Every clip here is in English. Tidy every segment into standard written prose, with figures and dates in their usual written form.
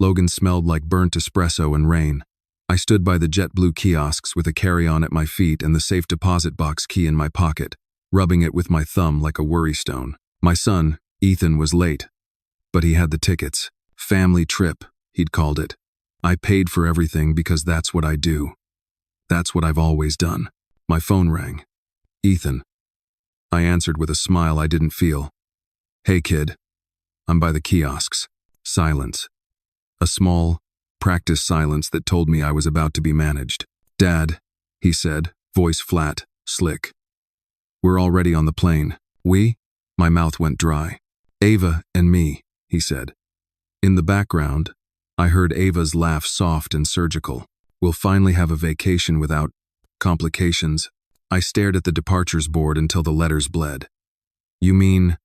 Logan smelled like burnt espresso and rain. I stood by the JetBlue kiosks with a carry-on at my feet and the safe deposit box key in my pocket, rubbing it with my thumb like a worry stone. My son, Ethan, was late, but he had the tickets. Family trip, he'd called it. I paid for everything because that's what I do. That's what I've always done. My phone rang. Ethan. I answered with a smile I didn't feel. Hey kid. I'm by the kiosks. Silence. A small, practiced silence that told me I was about to be managed. Dad, he said, voice flat, slick. We're already on the plane. We? My mouth went dry. Ava and me, he said. In the background, I heard Ava's laugh, soft and surgical. We'll finally have a vacation without complications. I stared at the departures board until the letters bled. You mean,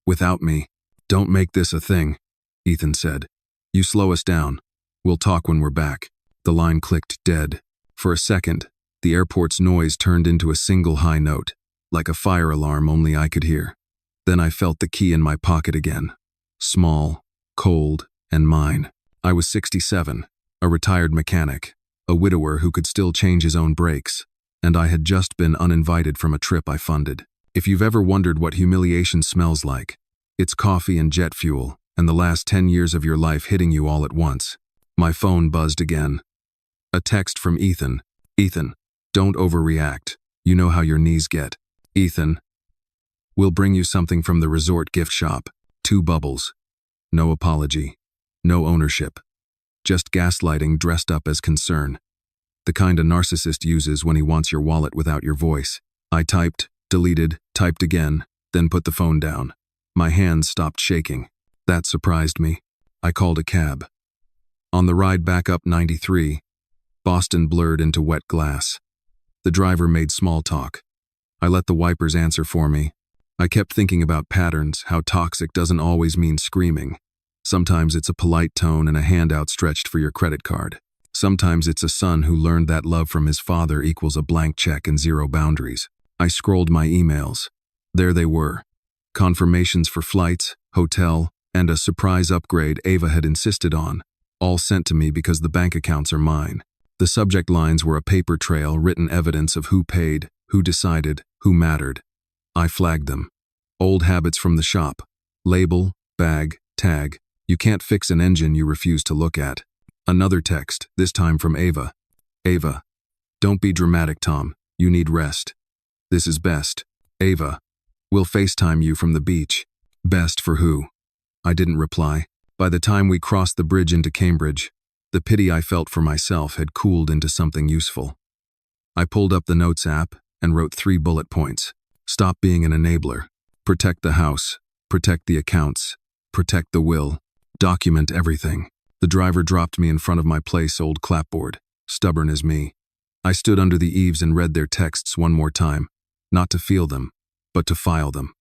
without me? Don't make this a thing, Ethan said. You slow us down. We'll talk when we're back. The line clicked dead. For a second, the airport's noise turned into a single high note, like a fire alarm only I could hear. Then I felt the key in my pocket again. Small, cold, and mine. I was 67, a retired mechanic, a widower who could still change his own brakes, and I had just been uninvited from a trip I funded. If you've ever wondered what humiliation smells like, it's coffee and jet fuel, and the last 10 years of your life hitting you all at once. My phone buzzed again. A text from Ethan. Ethan, don't overreact. You know how your knees get. Ethan, we'll bring you something from the resort gift shop. 2 bubbles. No apology. No ownership. Just gaslighting dressed up as concern. The kind a narcissist uses when he wants your wallet without your voice. I typed, deleted, typed again, then put the phone down. My hands stopped shaking. That surprised me. I called a cab. On the ride back up 93, Boston blurred into wet glass. The driver made small talk. I let the wipers answer for me. I kept thinking about patterns, how toxic doesn't always mean screaming. Sometimes it's a polite tone and a hand outstretched for your credit card. Sometimes it's a son who learned that love from his father equals a blank check and 0 boundaries. I scrolled my emails. There they were. Confirmations for flights, hotel, and a surprise upgrade Ava had insisted on, all sent to me because the bank accounts are mine. The subject lines were a paper trail, written evidence of who paid, who decided, who mattered. I flagged them. Old habits from the shop. Label, bag, tag. You can't fix an engine you refuse to look at. Another text, this time from Ava. Ava, don't be dramatic, Tom. You need rest. This is best. Ava, we'll FaceTime you from the beach. Best for who? I didn't reply. By the time we crossed the bridge into Cambridge, the pity I felt for myself had cooled into something useful. I pulled up the Notes app and wrote 3 bullet points. Stop being an enabler. Protect the house. Protect the accounts. Protect the will. Document everything. The driver dropped me in front of my place old clapboard, stubborn as me. I stood under the eaves and read their texts one more time, not to feel them, but to file them.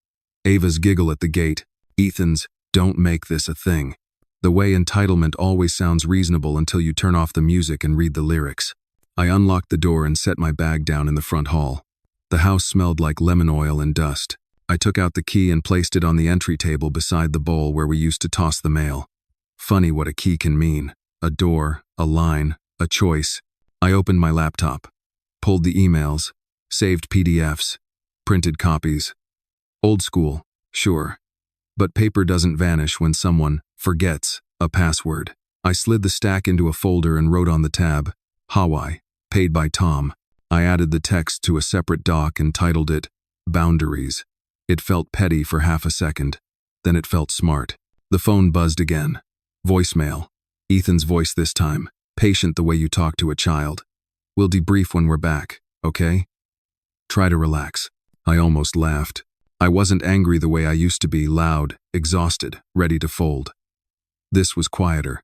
Ava's giggle at the gate, Ethan's, don't make this a thing. The way entitlement always sounds reasonable until you turn off the music and read the lyrics. I unlocked the door and set my bag down in the front hall. The house smelled like lemon oil and dust. I took out the key and placed it on the entry table beside the bowl where we used to toss the mail. Funny what a key can mean. A door, a line, a choice. I opened my laptop, pulled the emails, saved PDFs, printed copies. Old school, sure. But paper doesn't vanish when someone forgets a password. I slid the stack into a folder and wrote on the tab, Hawaii, paid by Tom. I added the text to a separate doc and titled it, Boundaries. It felt petty for half a second. Then it felt smart. The phone buzzed again. Voicemail. Ethan's voice this time. Patient the way you talk to a child. We'll debrief when we're back, okay? Try to relax. I almost laughed. I wasn't angry the way I used to be, loud, exhausted, ready to fold. This was quieter,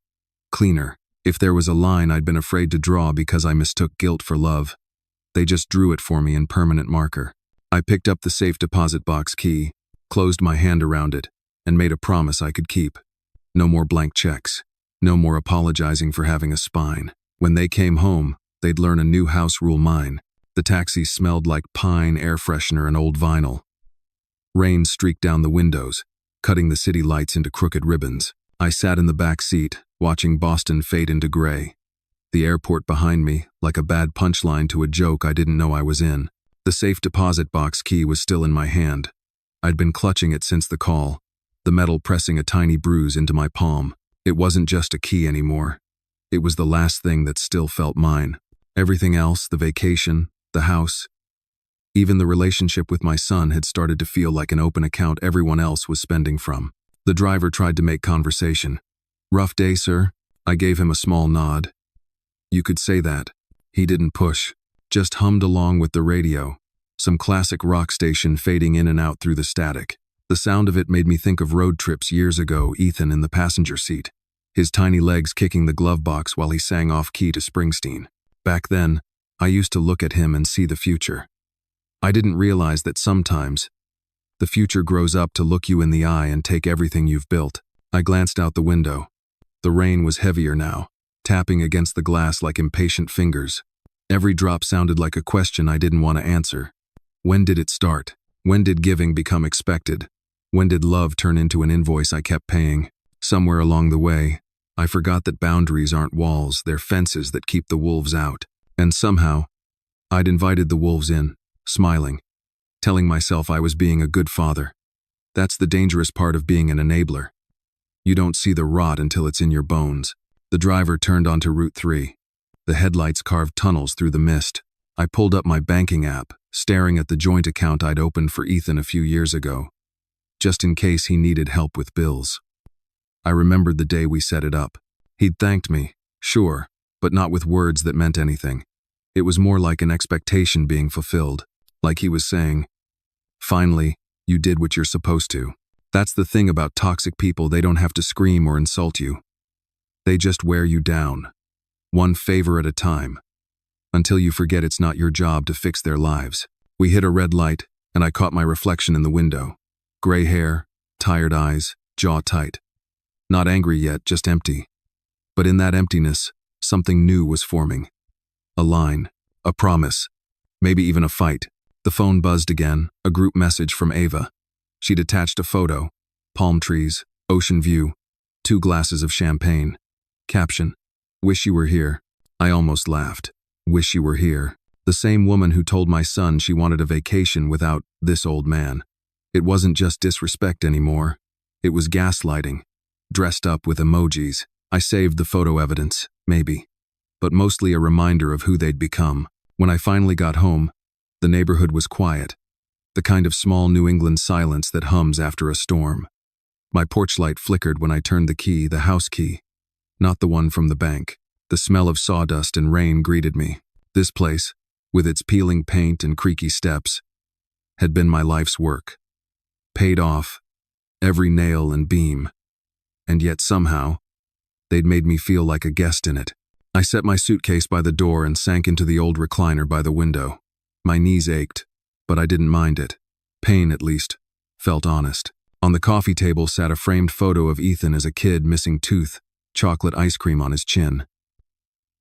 cleaner. If there was a line I'd been afraid to draw because I mistook guilt for love, they just drew it for me in permanent marker. I picked up the safe deposit box key, closed my hand around it, and made a promise I could keep. No more blank checks. No more apologizing for having a spine. When they came home, they'd learn a new house rule mine. The taxi smelled like pine, air freshener, and old vinyl. Rain streaked down the windows, cutting the city lights into crooked ribbons. I sat in the back seat, watching Boston fade into gray. The airport behind me, like a bad punchline to a joke I didn't know I was in. The safe deposit box key was still in my hand. I'd been clutching it since the call, the metal pressing a tiny bruise into my palm. It wasn't just a key anymore. It was the last thing that still felt mine. Everything else, the vacation, the house, even the relationship with my son had started to feel like an open account everyone else was spending from. The driver tried to make conversation. "Rough day, sir?" I gave him a small nod. You could say that. He didn't push, just hummed along with the radio, some classic rock station fading in and out through the static. The sound of it made me think of road trips years ago, Ethan in the passenger seat, his tiny legs kicking the glove box while he sang off-key to Springsteen. Back then, I used to look at him and see the future. I didn't realize that sometimes, the future grows up to look you in the eye and take everything you've built. I glanced out the window. The rain was heavier now, tapping against the glass like impatient fingers. Every drop sounded like a question I didn't want to answer. When did it start? When did giving become expected? When did love turn into an invoice I kept paying? Somewhere along the way, I forgot that boundaries aren't walls, they're fences that keep the wolves out. And somehow, I'd invited the wolves in, smiling, telling myself I was being a good father. That's the dangerous part of being an enabler. You don't see the rot until it's in your bones. The driver turned onto Route 3. The headlights carved tunnels through the mist. I pulled up my banking app, staring at the joint account I'd opened for Ethan a few years ago, just in case he needed help with bills. I remembered the day we set it up. He'd thanked me, sure, but not with words that meant anything. It was more like an expectation being fulfilled, like he was saying, "Finally, you did what you're supposed to." That's the thing about toxic people, they don't have to scream or insult you. They just wear you down, one favor at a time, until you forget it's not your job to fix their lives. We hit a red light, and I caught my reflection in the window. Gray hair, tired eyes, jaw tight. Not angry yet, just empty. But in that emptiness, something new was forming. A line, a promise, maybe even a fight. The phone buzzed again, a group message from Ava. She'd attached a photo, palm trees, ocean view, 2 glasses of champagne. Caption, "Wish you were here." I almost laughed. Wish you were here. The same woman who told my son she wanted a vacation without this old man. It wasn't just disrespect anymore. It was gaslighting, dressed up with emojis. I saved the photo evidence, maybe, but mostly a reminder of who they'd become. When I finally got home, the neighborhood was quiet, the kind of small New England silence that hums after a storm. My porch light flickered when I turned the key, the house key, not the one from the bank. The smell of sawdust and rain greeted me. This place, with its peeling paint and creaky steps, had been my life's work. Paid off, every nail and beam. And yet somehow, they'd made me feel like a guest in it. I set my suitcase by the door and sank into the old recliner by the window. My knees ached, but I didn't mind it. Pain, at least, felt honest. On the coffee table sat a framed photo of Ethan as a kid, missing tooth, chocolate ice cream on his chin.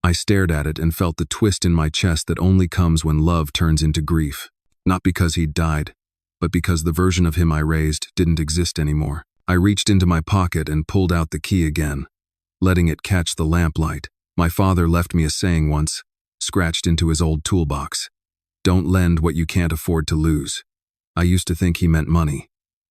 I stared at it and felt the twist in my chest that only comes when love turns into grief. Not because he'd died, but because the version of him I raised didn't exist anymore. I reached into my pocket and pulled out the key again, letting it catch the lamplight. My father left me a saying once, scratched into his old toolbox. Don't lend what you can't afford to lose. I used to think he meant money.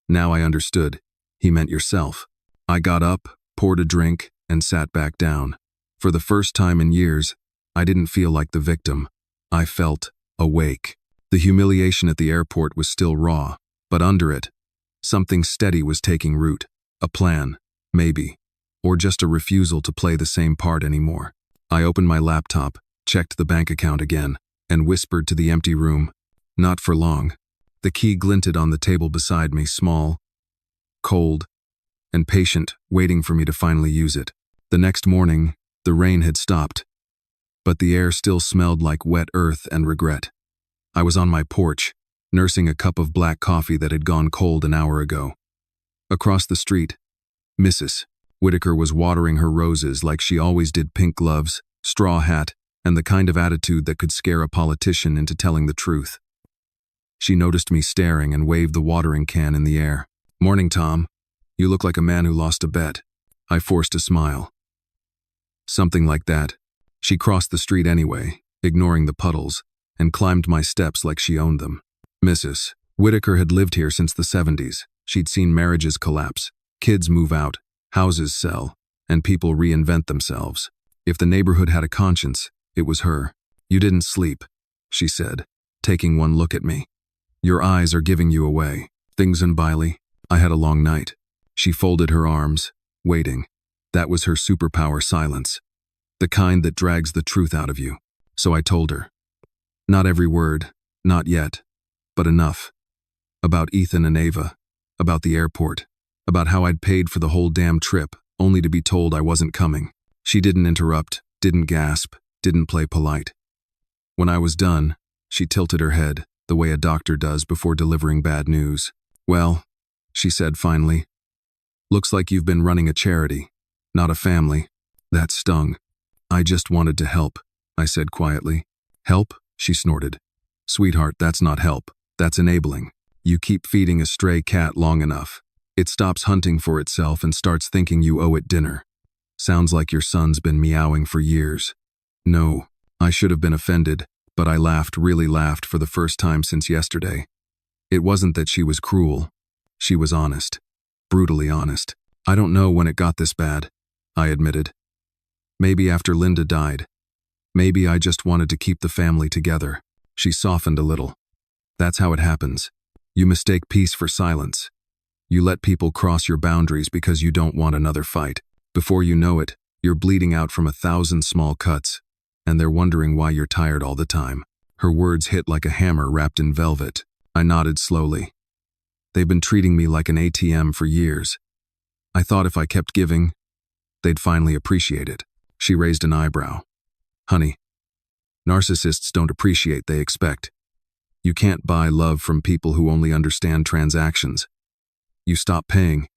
Now I understood. He meant yourself. I got up, poured a drink, and sat back down. For the first time in years, I didn't feel like the victim. I felt awake. The humiliation at the airport was still raw, but under it, something steady was taking root. A plan, maybe, or just a refusal to play the same part anymore. I opened my laptop, checked the bank account again, and whispered to the empty room. Not for long. The key glinted on the table beside me, small, cold, and patient, waiting for me to finally use it. The next morning, the rain had stopped, but the air still smelled like wet earth and regret. I was on my porch, nursing a cup of black coffee that had gone cold an hour ago. Across the street, Mrs. Whitaker was watering her roses like she always did, pink gloves, straw hat, and the kind of attitude that could scare a politician into telling the truth. She noticed me staring and waved the watering can in the air. "Morning, Tom. You look like a man who lost a bet." I forced a smile. Something like that. She crossed the street anyway, ignoring the puddles, and climbed my steps like she owned them. Mrs. Whitaker had lived here since the 70s. She'd seen marriages collapse, kids move out, houses sell, and people reinvent themselves. If the neighborhood had a conscience, it was her. "You didn't sleep," she said, taking one look at me. "Your eyes are giving you away. Things in Biley? I had a long night." She folded her arms, waiting. That was her superpower, silence. The kind that drags the truth out of you. So I told her. Not every word, not yet, but enough. About Ethan and Ava, about the airport, about how I'd paid for the whole damn trip, only to be told I wasn't coming. She didn't interrupt, didn't gasp, didn't play polite. When I was done, she tilted her head, the way a doctor does before delivering bad news. "Well," she said finally, "looks like you've been running a charity, not a family." That stung. "I just wanted to help," I said quietly. "Help?" she snorted. "Sweetheart, that's not help. That's enabling. You keep feeding a stray cat long enough, it stops hunting for itself and starts thinking you owe it dinner. Sounds like your son's been meowing for years." No, I should have been offended, but I laughed, really laughed for the first time since yesterday. It wasn't that she was cruel. She was honest. Brutally honest. "I don't know when it got this bad," I admitted. "Maybe after Linda died. Maybe I just wanted to keep the family together." She softened a little. "That's how it happens. You mistake peace for silence. You let people cross your boundaries because you don't want another fight. Before you know it, you're bleeding out from 1,000 small cuts, and they're wondering why you're tired all the time." Her words hit like a hammer wrapped in velvet. I nodded slowly. "They've been treating me like an ATM for years. I thought if I kept giving, they'd finally appreciate it." She raised an eyebrow. "Honey, narcissists don't appreciate, they expect. You can't buy love from people who only understand transactions. You stop paying,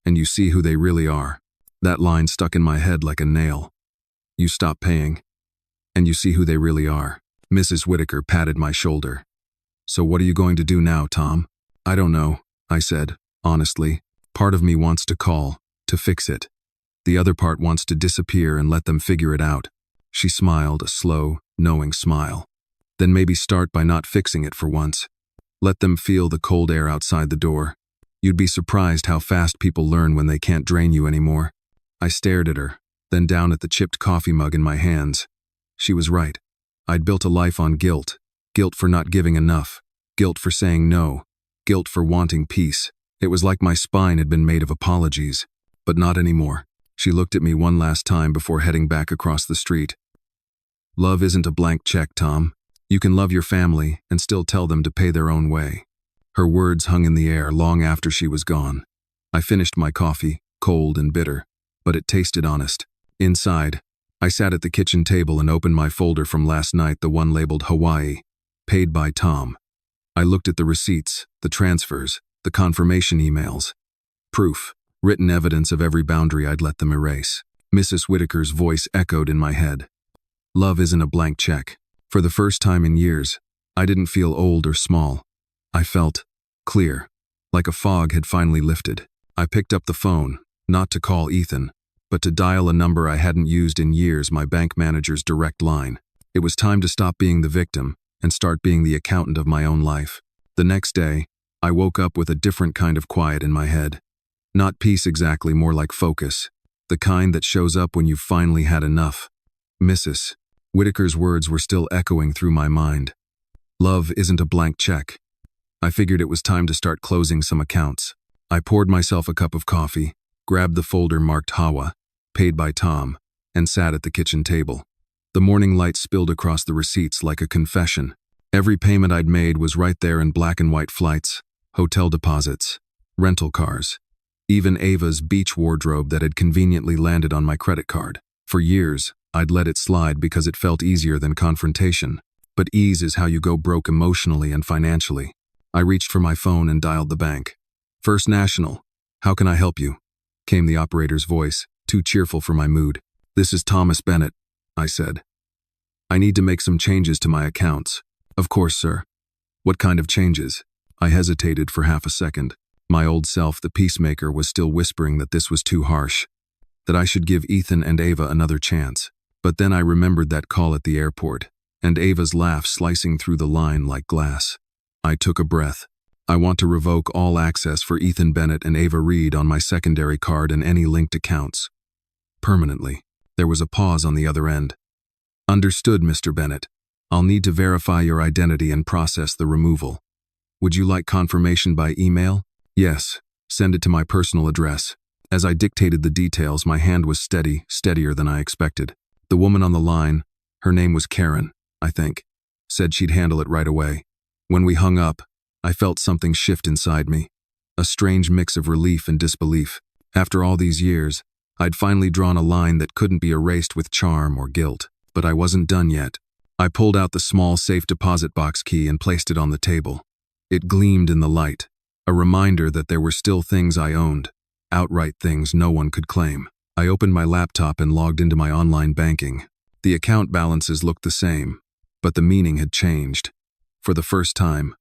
and you see who they really are." That line stuck in my head like a nail. You stop paying, and you see who they really are. Mrs. Whitaker patted my shoulder. "So what are you going to do now, Tom?" "I don't know," I said, honestly. "Part of me wants to call, to fix it. The other part wants to disappear and let them figure it out." She smiled, a slow, knowing smile. "Then maybe start by not fixing it for once. Let them feel the cold air outside the door. You'd be surprised how fast people learn when they can't drain you anymore." I stared at her, then down at the chipped coffee mug in my hands. She was right. I'd built a life on guilt. Guilt for not giving enough. Guilt for saying no. Guilt for wanting peace. It was like my spine had been made of apologies. But not anymore. She looked at me one last time before heading back across the street. "Love isn't a blank check, Tom. You can love your family and still tell them to pay their own way." Her words hung in the air long after she was gone. I finished my coffee, cold and bitter, but it tasted honest. Inside, I sat at the kitchen table and opened my folder from last night, the one labeled Hawaii, paid by Tom. I looked at the receipts, the transfers, the confirmation emails. Proof, written evidence of every boundary I'd let them erase. Mrs. Whitaker's voice echoed in my head. Love isn't a blank check. For the first time in years, I didn't feel old or small. I felt clear, like a fog had finally lifted. I picked up the phone, not to call Ethan, but to dial a number I hadn't used in years, my bank manager's direct line. It was time to stop being the victim and start being the accountant of my own life. The next day, I woke up with a different kind of quiet in my head. Not peace exactly, more like focus. The kind that shows up when you've finally had enough. Mrs. Whitaker's words were still echoing through my mind. Love isn't a blank check. I figured it was time to start closing some accounts. I poured myself a cup of coffee, grabbed the folder marked Hawa, paid by Tom, and sat at the kitchen table. The morning light spilled across the receipts like a confession. Every payment I'd made was right there in black and white: flights, hotel deposits, rental cars, even Ava's beach wardrobe that had conveniently landed on my credit card. For years, I'd let it slide because it felt easier than confrontation. But ease is how you go broke emotionally and financially. I reached for my phone and dialed the bank. First National, how can I help you? Came the operator's voice, too cheerful for my mood. This is Thomas Bennett, I said. I need to make some changes to my accounts. Of course, sir. What kind of changes? I hesitated for half a second. My old self, the peacemaker, was still whispering that this was too harsh. that I should give Ethan and Ava another chance. But then I remembered that call at the airport, and Ava's laugh slicing through the line like glass. I took a breath. I want to revoke all access for Ethan Bennett and Ava Reed on my secondary card and any linked accounts. Permanently. There was a pause on the other end. Understood, Mr. Bennett. I'll need to verify your identity and process the removal. Would you like confirmation by email? Yes. Send it to my personal address. As I dictated the details, my hand was steady, steadier than I expected. The woman on the line, her name was Karen, I think, said she'd handle it right away. When we hung up, I felt something shift inside me. A strange mix of relief and disbelief. After all these years, I'd finally drawn a line that couldn't be erased with charm or guilt. But I wasn't done yet. I pulled out the small safe deposit box key and placed it on the table. It gleamed in the light, a reminder that there were still things I owned, outright things no one could claim. I opened my laptop and logged into my online banking. The account balances looked the same, but the meaning had changed. For the first time,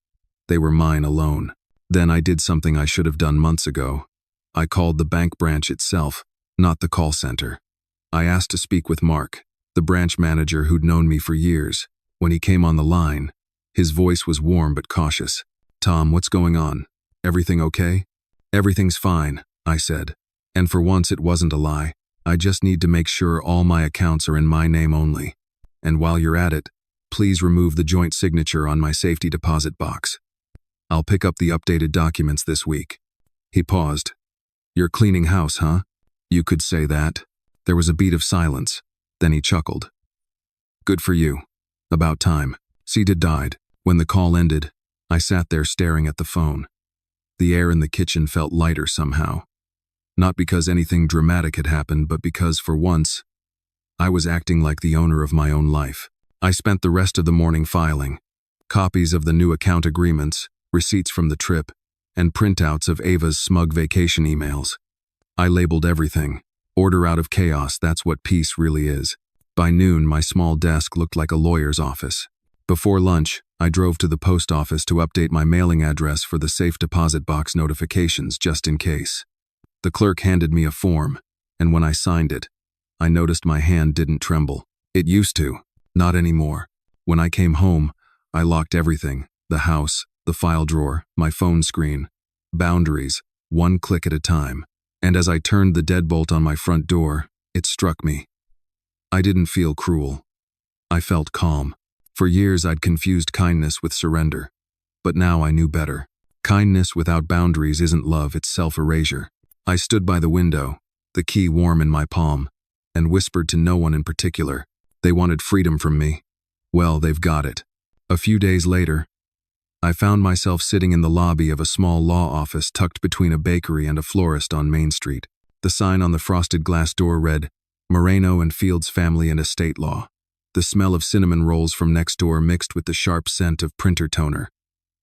they were mine alone. Then I did something I should have done months ago. I called the bank branch itself, not the call center. I asked to speak with Mark, the branch manager who'd known me for years. When he came on the line, his voice was warm but cautious. "Tom, what's going on? Everything okay?" "Everything's fine," I said. And for once it wasn't a lie. "I just need to make sure all my accounts are in my name only. And while you're at it, please remove the joint signature on my safety deposit box. I'll pick up the updated documents this week." He paused. "You're cleaning house, huh?" "You could say that." There was a beat of silence. Then he chuckled. "Good for you. About time." Seated died. When the call ended, I sat there staring at the phone. The air in the kitchen felt lighter somehow. Not because anything dramatic had happened, but because, for once, I was acting like the owner of my own life. I spent the rest of the morning filing. Copies of the new account agreements, receipts from the trip, and printouts of Ava's smug vacation emails. I labeled everything. Order out of chaos, that's what peace really is. By noon, my small desk looked like a lawyer's office. Before lunch, I drove to the post office to update my mailing address for the safe deposit box notifications, just in case. The clerk handed me a form, and when I signed it, I noticed my hand didn't tremble. It used to, not anymore. When I came home, I locked everything: the house, the file drawer, my phone screen. Boundaries, one click at a time. And as I turned the deadbolt on my front door, it struck me. I didn't feel cruel. I felt calm. For years I'd confused kindness with surrender. But now I knew better. Kindness without boundaries isn't love, it's self-erasure. I stood by the window, the key warm in my palm, and whispered to no one in particular. They wanted freedom from me. Well, they've got it. A few days later, I found myself sitting in the lobby of a small law office tucked between a bakery and a florist on Main Street. The sign on the frosted glass door read, "Moreno and Fields Family and Estate Law." The smell of cinnamon rolls from next door mixed with the sharp scent of printer toner.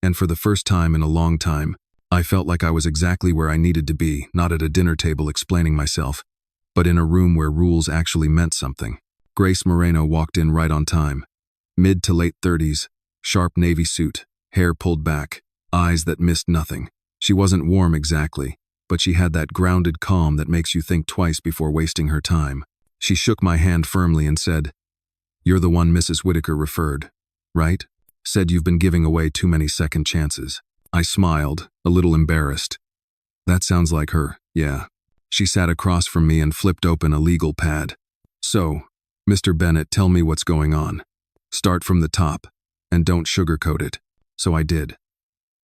And for the first time in a long time, I felt like I was exactly where I needed to be, not at a dinner table explaining myself, but in a room where rules actually meant something. Grace Moreno walked in right on time. Mid to late 30s, sharp navy suit, hair pulled back, eyes that missed nothing. She wasn't warm exactly, but she had that grounded calm that makes you think twice before wasting her time. She shook my hand firmly and said, "You're the one Mrs. Whitaker referred, right? Said you've been giving away too many second chances." I smiled, a little embarrassed. "That sounds like her, yeah." She sat across from me and flipped open a legal pad. "So, Mr. Bennett, tell me what's going on. Start from the top, and don't sugarcoat it." So I did.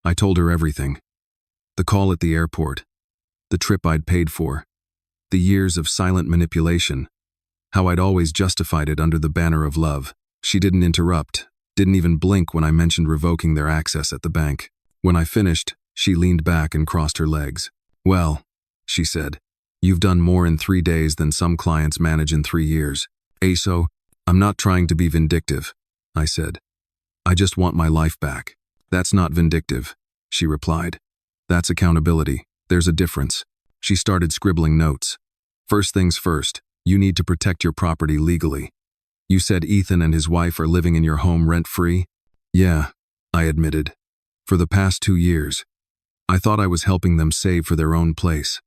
I told her everything. The call at the airport, the trip I'd paid for, the years of silent manipulation, how I'd always justified it under the banner of love. She didn't interrupt, didn't even blink when I mentioned revoking their access at the bank. When I finished, she leaned back and crossed her legs. "Well," she said, "you've done more in 3 days than some clients manage in 3 years. So, I'm not trying to be vindictive," I said. "I just want my life back." "That's not vindictive," she replied. "That's accountability. There's a difference." She started scribbling notes. "First things first, you need to protect your property legally. You said Ethan and his wife are living in your home rent-free?" "Yeah," I admitted. "For the past 2 years. I thought I was helping them save for their own place.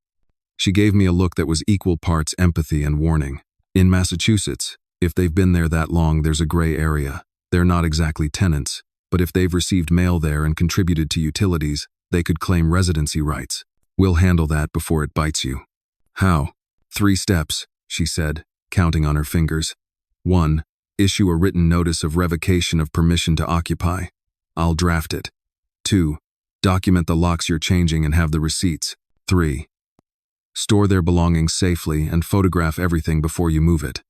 She gave me a look that was equal parts empathy and warning. In Massachusetts, if they've been there that long, there's a gray area. They're not exactly tenants, but if they've received mail there and contributed to utilities, they could claim residency rights. We'll handle that before it bites you. How? 3 steps, she said, counting on her fingers. 1. Issue a written notice of revocation of permission to occupy. I'll draft it. 2. Document the locks you're changing and have the receipts. 3. Store their belongings safely and photograph everything before you move it.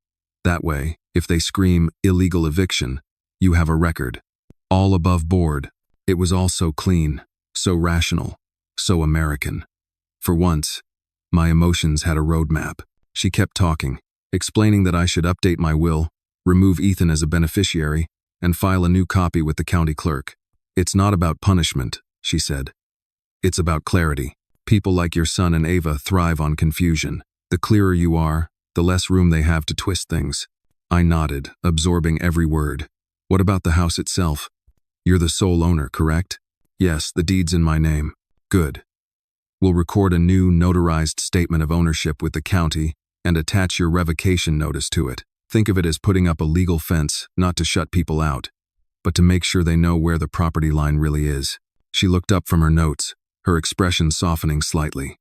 That way, if they scream illegal eviction, you have a record. All above board. It was all so clean, so rational, so American. For once, my emotions had a roadmap. She kept talking, explaining that I should update my will, remove Ethan as a beneficiary, and file a new copy with the county clerk. It's not about punishment, she said. It's about clarity. People like your son and Ava thrive on confusion. The clearer you are, the less room they have to twist things. I nodded, absorbing every word. What about the house itself? You're the sole owner, correct? Yes, the deed's in my name. Good. We'll record a new notarized statement of ownership with the county and attach your revocation notice to it. Think of it as putting up a legal fence, not to shut people out, but to make sure they know where the property line really is. She looked up from her notes, her expression softening slightly.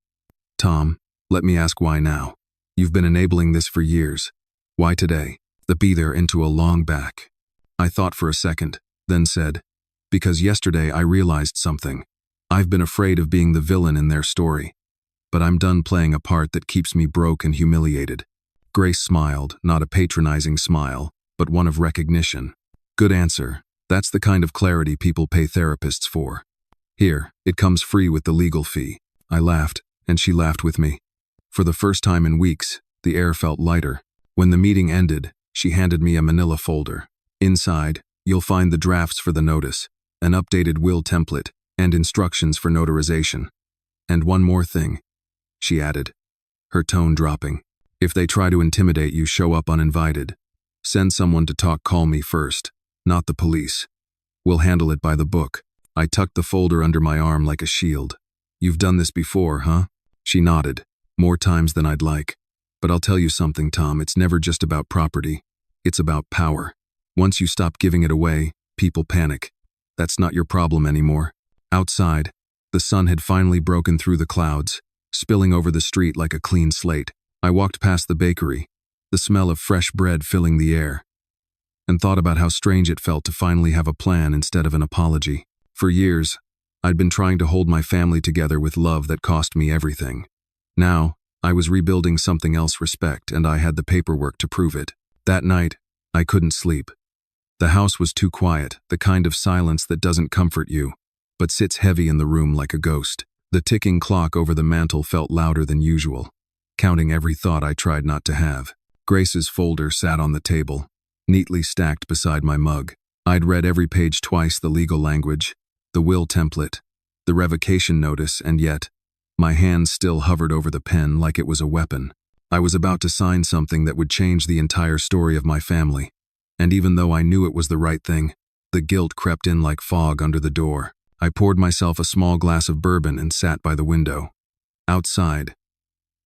Tom, let me ask why now? You've been enabling this for years. Why today? The breather into a long back. I thought for a second, then said, because yesterday I realized something. I've been afraid of being the villain in their story, but I'm done playing a part that keeps me broke and humiliated. Grace smiled, not a patronizing smile, but one of recognition. Good answer. That's the kind of clarity people pay therapists for. Here, it comes free with the legal fee. I laughed, and she laughed with me. For the first time in weeks, the air felt lighter. When the meeting ended, she handed me a manila folder. Inside, you'll find the drafts for the notice, an updated will template, and instructions for notarization. And one more thing, she added, her tone dropping. If they try to intimidate you, show up uninvited. Send someone to talk, call me first, not the police. We'll handle it by the book. I tucked the folder under my arm like a shield. You've done this before, huh? She nodded, more times than I'd like. But I'll tell you something, Tom, it's never just about property. It's about power. Once you stop giving it away, people panic. That's not your problem anymore. Outside, the sun had finally broken through the clouds, spilling over the street like a clean slate. I walked past the bakery, the smell of fresh bread filling the air, and thought about how strange it felt to finally have a plan instead of an apology. For years, I'd been trying to hold my family together with love that cost me everything. Now, I was rebuilding something else, respect, and I had the paperwork to prove it. That night, I couldn't sleep. The house was too quiet, the kind of silence that doesn't comfort you, but sits heavy in the room like a ghost. The ticking clock over the mantel felt louder than usual, counting every thought I tried not to have. Grace's folder sat on the table, neatly stacked beside my mug. I'd read every page twice, the legal language, the will template, the revocation notice, and yet, my hands still hovered over the pen like it was a weapon. I was about to sign something that would change the entire story of my family, and even though I knew it was the right thing, the guilt crept in like fog under the door. I poured myself a small glass of bourbon and sat by the window. Outside,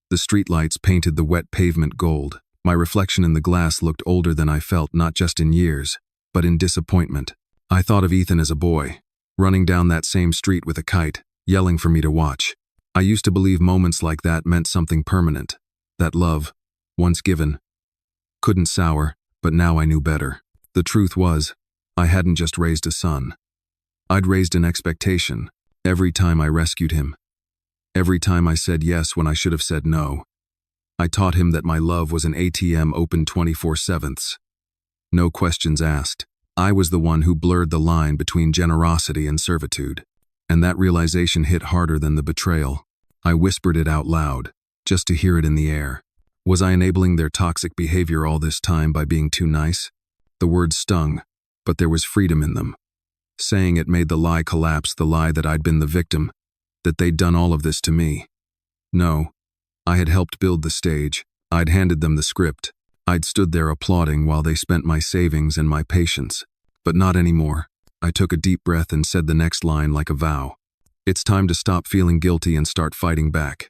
the streetlights painted the wet pavement gold. My reflection in the glass looked older than I felt, not just in years, but in disappointment. I thought of Ethan as a boy, running down that same street with a kite, yelling for me to watch. I used to believe moments like that meant something permanent, that love, once given, couldn't sour, but now I knew better. The truth was, I hadn't just raised a son. I'd raised an expectation, every time I rescued him. Every time I said yes when I should have said no. I taught him that my love was an ATM open 24/7. No questions asked. I was the one who blurred the line between generosity and servitude. And that realization hit harder than the betrayal. I whispered it out loud, just to hear it in the air. Was I enabling their toxic behavior all this time by being too nice? The words stung, but there was freedom in them. Saying it made the lie collapse, the lie that I'd been the victim, that they'd done all of this to me. No, I had helped build the stage. I'd handed them the script. I'd stood there applauding while they spent my savings and my patience. But not anymore. I took a deep breath and said the next line like a vow. It's time to stop feeling guilty and start fighting back.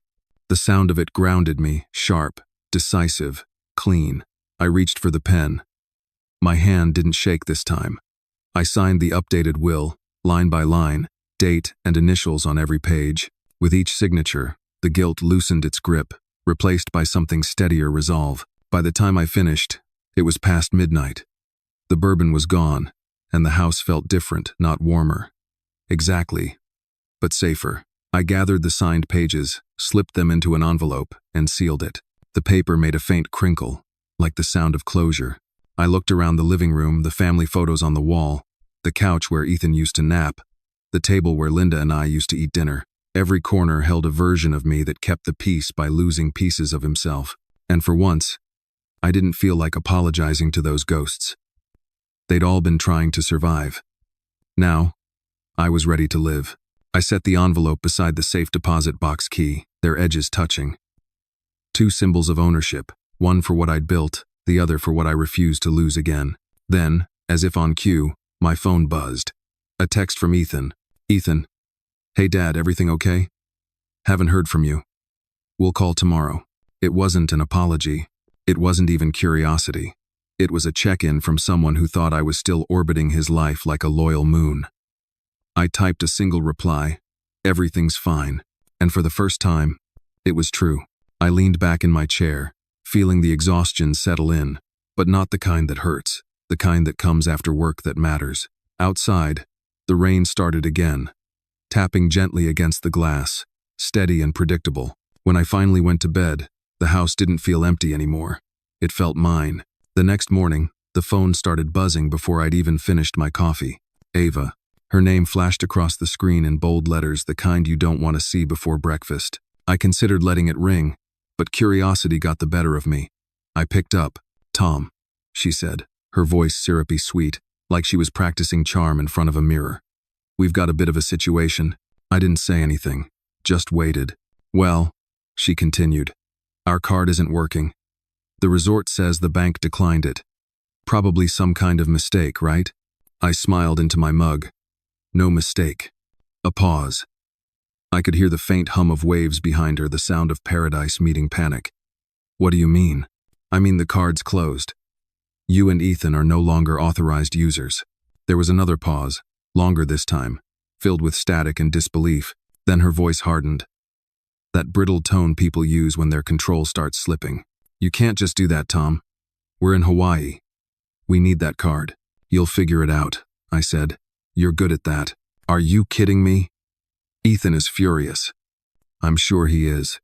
The sound of it grounded me, sharp, decisive, clean. I reached for the pen. My hand didn't shake this time. I signed the updated will, line by line, date and initials on every page. With each signature, the guilt loosened its grip, replaced by something steadier resolve. By the time I finished, it was past midnight. The bourbon was gone, and the house felt different, not warmer. Exactly, but safer. I gathered the signed pages, slipped them into an envelope, and sealed it. The paper made a faint crinkle, like the sound of closure. I looked around the living room, the family photos on the wall, the couch where Ethan used to nap, the table where Linda and I used to eat dinner. Every corner held a version of me that kept the peace by losing pieces of himself. And for once, I didn't feel like apologizing to those ghosts. They'd all been trying to survive. Now, I was ready to live. I set the envelope beside the safe deposit box key, their edges touching. Two symbols of ownership, one for what I'd built, the other for what I refused to lose again. Then, as if on cue, my phone buzzed. A text from Ethan. Ethan. Hey Dad, everything okay? Haven't heard from you. We'll call tomorrow. It wasn't an apology. It wasn't even curiosity. It was a check-in from someone who thought I was still orbiting his life like a loyal moon. I typed a single reply, everything's fine, and for the first time, it was true. I leaned back in my chair, feeling the exhaustion settle in, but not the kind that hurts, the kind that comes after work that matters. Outside, the rain started again, tapping gently against the glass, steady and predictable. When I finally went to bed, the house didn't feel empty anymore. It felt mine. The next morning, the phone started buzzing before I'd even finished my coffee. Ava. Her name flashed across the screen in bold letters, the kind you don't want to see before breakfast. I considered letting it ring, but curiosity got the better of me. I picked up. Tom, she said, her voice syrupy sweet, like she was practicing charm in front of a mirror. We've got a bit of a situation. I didn't say anything, just waited. Well, she continued, our card isn't working. The resort says the bank declined it. Probably some kind of mistake, right? I smiled into my mug. No mistake. A pause. I could hear the faint hum of waves behind her, the sound of paradise meeting panic. What do you mean? I mean the card's closed. You and Ethan are no longer authorized users. There was another pause, longer this time, filled with static and disbelief. Then her voice hardened. That brittle tone people use when their control starts slipping. You can't just do that, Tom. We're in Hawaii. We need that card. You'll figure it out, I said. You're good at that. Are you kidding me? Ethan is furious. I'm sure he is.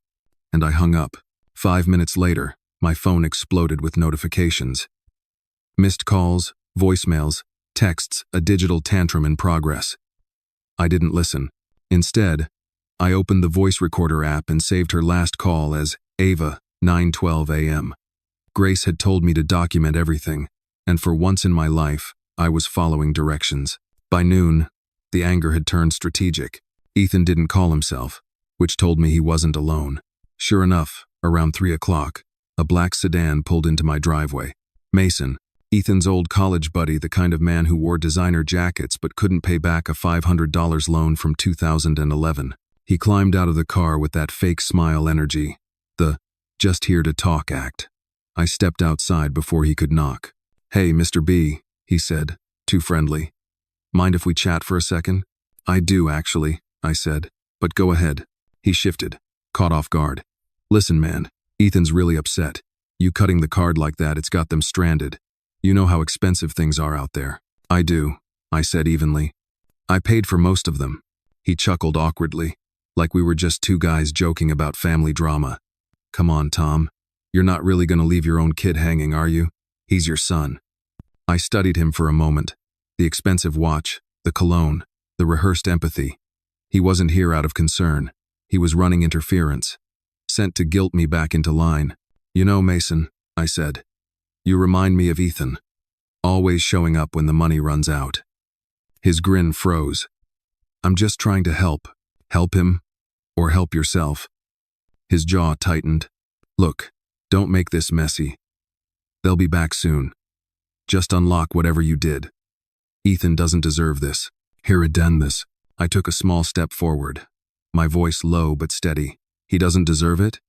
And I hung up. 5 minutes later, my phone exploded with notifications. Missed calls, voicemails, texts, a digital tantrum in progress. I didn't listen. Instead, I opened the voice recorder app and saved her last call as Ava, 9:12 a.m. Grace had told me to document everything, and for once in my life, I was following directions. By noon, the anger had turned strategic. Ethan didn't call himself, which told me he wasn't alone. Sure enough, around 3 o'clock, a black sedan pulled into my driveway. Mason, Ethan's old college buddy, the kind of man who wore designer jackets but couldn't pay back a $500 loan from 2011. He climbed out of the car with that fake smile energy, the just here to talk act. I stepped outside before he could knock. Hey, Mr. B, he said, too friendly. Mind if we chat for a second? I do, actually, I said, but go ahead. He shifted, caught off guard. Listen, man, Ethan's really upset. You cutting the card like that, it's got them stranded. You know how expensive things are out there. I do, I said evenly. I paid for most of them. He chuckled awkwardly, like we were just two guys joking about family drama. Come on, Tom. You're not really going to leave your own kid hanging, are you? He's your son. I studied him for a moment. The expensive watch, the cologne, the rehearsed empathy. He wasn't here out of concern. He was running interference, sent to guilt me back into line. You know, Mason, I said, you remind me of Ethan, always showing up when the money runs out. His grin froze. I'm just trying to help. Help him, or help yourself. His jaw tightened. Look, don't make this messy. They'll be back soon. Just unlock whatever you did. Ethan doesn't deserve this. Here, done this. I took a small step forward, my voice low but steady. He doesn't deserve it?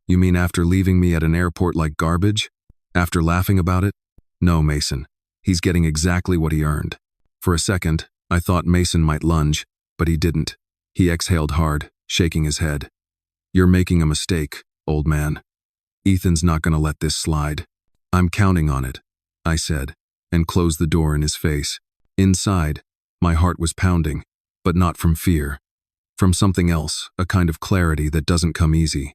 You mean after leaving me at an airport like garbage? After laughing about it? No, Mason. He's getting exactly what he earned. For a second, I thought Mason might lunge, but he didn't. He exhaled hard, shaking his head. You're making a mistake, old man. Ethan's not gonna let this slide. I'm counting on it, I said, and closed the door in his face. Inside, my heart was pounding, but not from fear. From something else, a kind of clarity that doesn't come easy.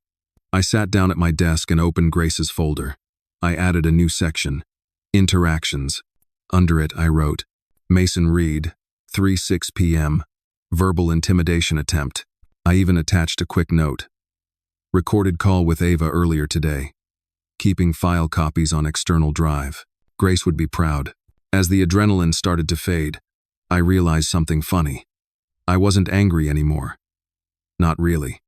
I sat down at my desk and opened Grace's folder. I added a new section, Interactions. Under it, I wrote, Mason Reed, 3:06 p.m., verbal intimidation attempt. I even attached a quick note. Recorded call with Ava earlier today. Keeping file copies on external drive. Grace would be proud. As the adrenaline started to fade, I realized something funny. I wasn't angry anymore. Not really.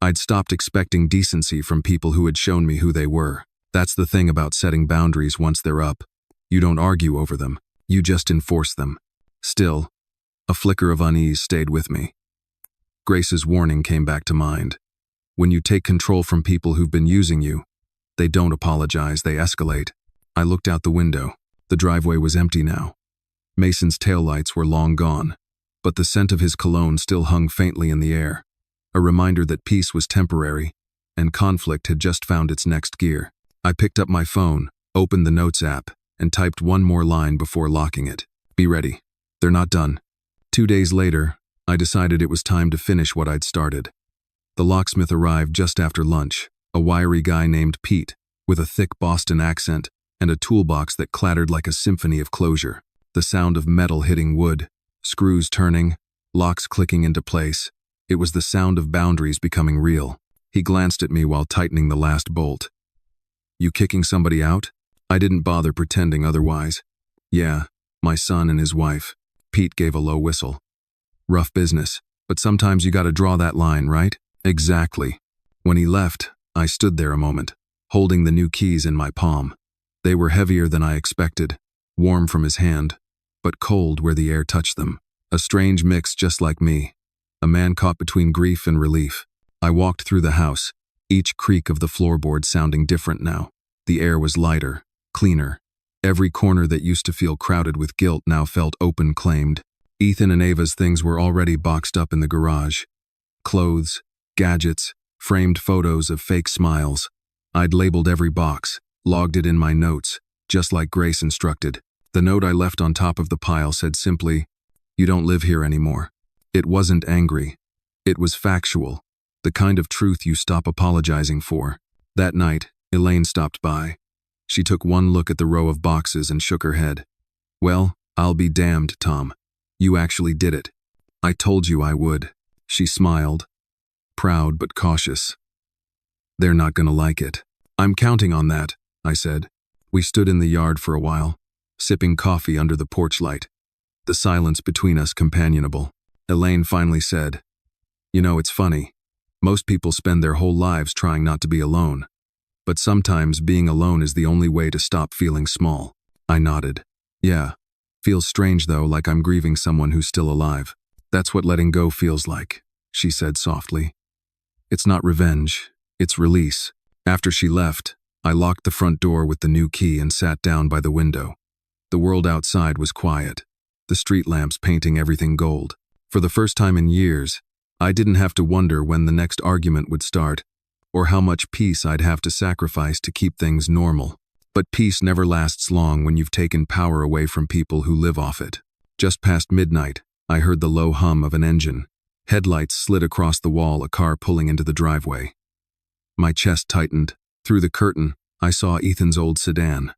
I'd stopped expecting decency from people who had shown me who they were. That's the thing about setting boundaries once they're up. You don't argue over them, you just enforce them. Still, a flicker of unease stayed with me. Grace's warning came back to mind. When you take control from people who've been using you, they don't apologize, they escalate. I looked out the window. The driveway was empty now. Mason's taillights were long gone, but the scent of his cologne still hung faintly in the air, a reminder that peace was temporary and conflict had just found its next gear. I picked up my phone, opened the Notes app, and typed one more line before locking it. Be ready. They're not done. 2 days later, I decided it was time to finish what I'd started. The locksmith arrived just after lunch, a wiry guy named Pete, with a thick Boston accent and a toolbox that clattered like a symphony of closure. The sound of metal hitting wood, screws turning, locks clicking into place. It was the sound of boundaries becoming real. He glanced at me while tightening the last bolt. You kicking somebody out? I didn't bother pretending otherwise. Yeah, my son and his wife. Pete gave a low whistle. Rough business, but sometimes you gotta draw that line, right? Exactly. When he left, I stood there a moment, holding the new keys in my palm. They were heavier than I expected, warm from his hand, but cold where the air touched them. A strange mix just like me. A man caught between grief and relief. I walked through the house, each creak of the floorboard sounding different now. The air was lighter, cleaner. Every corner that used to feel crowded with guilt now felt open-claimed. Ethan and Ava's things were already boxed up in the garage. Clothes, gadgets, framed photos of fake smiles. I'd labeled every box, logged it in my notes, just like Grace instructed. The note I left on top of the pile said simply, "You don't live here anymore." It wasn't angry. It was factual, the kind of truth you stop apologizing for. That night, Elaine stopped by. She took one look at the row of boxes and shook her head. Well, I'll be damned, Tom. You actually did it. I told you I would. She smiled, proud but cautious. They're not gonna like it. I'm counting on that, I said. We stood in the yard for a while, sipping coffee under the porch light, the silence between us companionable. Elaine finally said, "You know, it's funny. Most people spend their whole lives trying not to be alone. But sometimes being alone is the only way to stop feeling small." I nodded. Yeah. Feels strange though, like I'm grieving someone who's still alive. That's what letting go feels like, she said softly. It's not revenge, it's release. After she left, I locked the front door with the new key and sat down by the window. The world outside was quiet, the street lamps painting everything gold. For the first time in years, I didn't have to wonder when the next argument would start, or how much peace I'd have to sacrifice to keep things normal. But peace never lasts long when you've taken power away from people who live off it. Just past midnight, I heard the low hum of an engine. Headlights slid across the wall, a car pulling into the driveway. My chest tightened. Through the curtain, I saw Ethan's old sedan,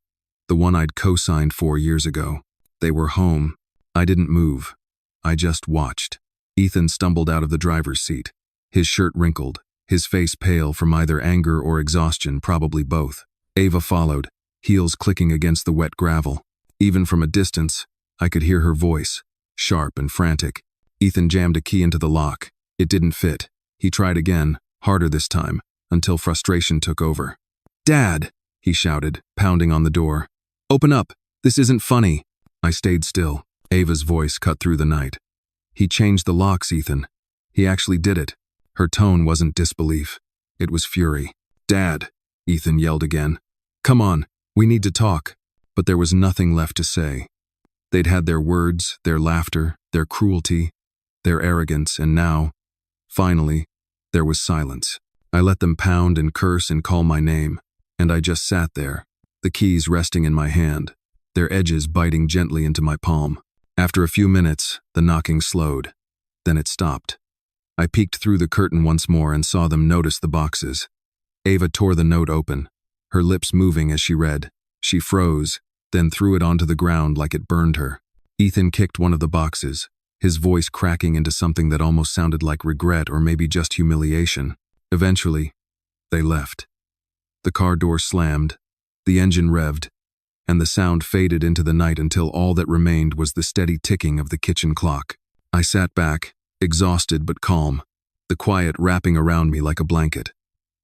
the one I'd co-signed 4 years ago. They were home. I didn't move. I just watched. Ethan stumbled out of the driver's seat, his shirt wrinkled, his face pale from either anger or exhaustion, probably both. Ava followed, heels clicking against the wet gravel. Even from a distance, I could hear her voice, sharp and frantic. Ethan jammed a key into the lock. It didn't fit. He tried again, harder this time, until frustration took over. "Dad!" he shouted, pounding on the door. "Open up! This isn't funny!" I stayed still. Ava's voice cut through the night. "He changed the locks, Ethan. He actually did it. Her tone wasn't disbelief. It was fury. "Dad," Ethan yelled again. "Come on, we need to talk." But there was nothing left to say. They'd had their words, their laughter, their cruelty, their arrogance, and now, finally, there was silence. I let them pound and curse and call my name, and I just sat there, the keys resting in my hand, their edges biting gently into my palm. After a few minutes, the knocking slowed. Then it stopped. I peeked through the curtain once more and saw them notice the boxes. Ava tore the note open, her lips moving as she read. She froze, then threw it onto the ground like it burned her. Ethan kicked one of the boxes, his voice cracking into something that almost sounded like regret or maybe just humiliation. Eventually, they left. The car door slammed, the engine revved, and the sound faded into the night until all that remained was the steady ticking of the kitchen clock. I sat back, exhausted but calm, the quiet wrapping around me like a blanket.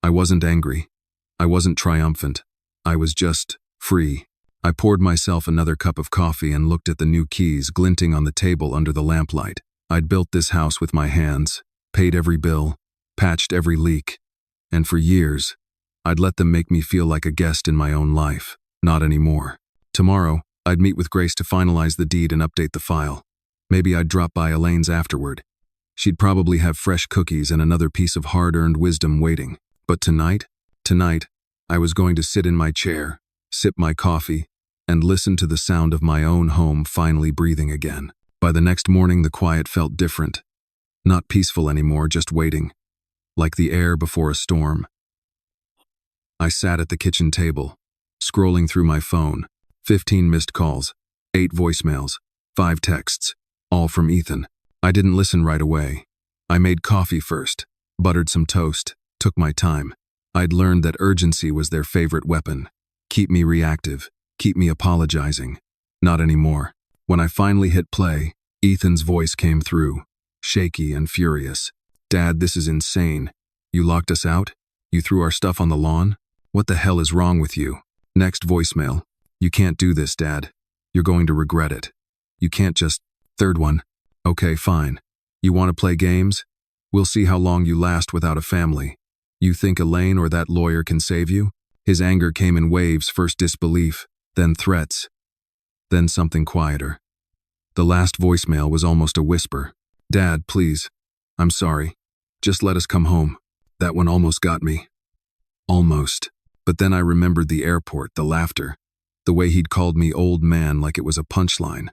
I wasn't angry. I wasn't triumphant. I was just free. I poured myself another cup of coffee and looked at the new keys glinting on the table under the lamplight. I'd built this house with my hands, paid every bill, patched every leak, and for years, I'd let them make me feel like a guest in my own life. Not anymore. Tomorrow, I'd meet with Grace to finalize the deed and update the file. Maybe I'd drop by Elaine's afterward. She'd probably have fresh cookies and another piece of hard-earned wisdom waiting. But tonight, I was going to sit in my chair, sip my coffee, and listen to the sound of my own home finally breathing again. By the next morning, the quiet felt different. Not peaceful anymore, just waiting. Like the air before a storm. I sat at the kitchen table, scrolling through my phone. 15 missed calls, 8 voicemails, 5 texts, all from Ethan. I didn't listen right away. I made coffee first, buttered some toast, took my time. I'd learned that urgency was their favorite weapon. Keep me reactive, keep me apologizing. Not anymore. When I finally hit play, Ethan's voice came through, shaky and furious. "Dad, this is insane. You locked us out? You threw our stuff on the lawn? What the hell is wrong with you?" Next voicemail. "You can't do this, Dad. You're going to regret it. You can't just..." Third one. "Okay, fine. You want to play games? We'll see how long you last without a family. You think Elaine or that lawyer can save you?" His anger came in waves, first disbelief, then threats, then something quieter. The last voicemail was almost a whisper. "Dad, please. I'm sorry. Just let us come home." That one almost got me. Almost. But then I remembered the airport, the laughter, the way he'd called me old man like it was a punchline.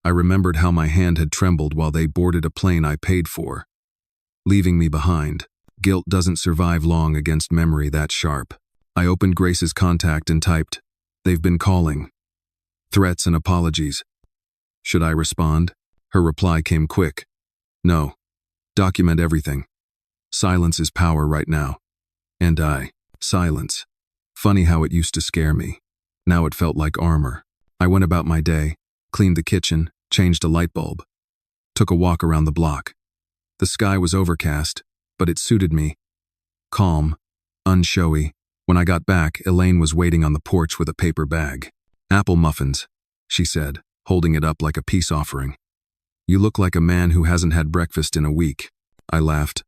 I remembered how my hand had trembled while they boarded a plane I paid for, leaving me behind. Guilt doesn't survive long against memory that sharp. I opened Grace's contact and typed, "They've been calling. Threats and apologies." Should I respond? Her reply came quick. "No. Document everything. Silence is power right now." And silence. Funny how it used to scare me. Now it felt like armor. I went about my day, cleaned the kitchen, changed a light bulb, took a walk around the block. The sky was overcast, but it suited me. Calm, unshowy. When I got back, Elaine was waiting on the porch with a paper bag. "Apple muffins," she said, holding it up like a peace offering. "You look like a man who hasn't had breakfast in a week." I laughed.